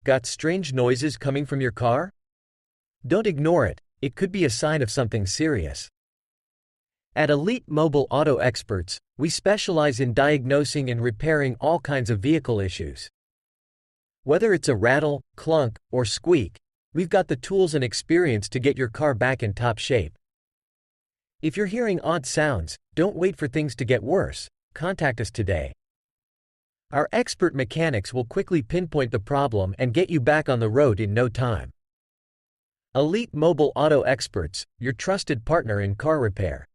Got strange noises coming from your car? Don't ignore it, it could be a sign of something serious. At Elite Mobile Auto Experts, we specialize in diagnosing and repairing all kinds of vehicle issues. Whether it's a rattle, clunk, or squeak, we've got the tools and experience to get your car back in top shape. If you're hearing odd sounds, don't wait for things to get worse, contact us today. Our expert mechanics will quickly pinpoint the problem and get you back on the road in no time. Elite Mobile Auto Experts, your trusted partner in car repair.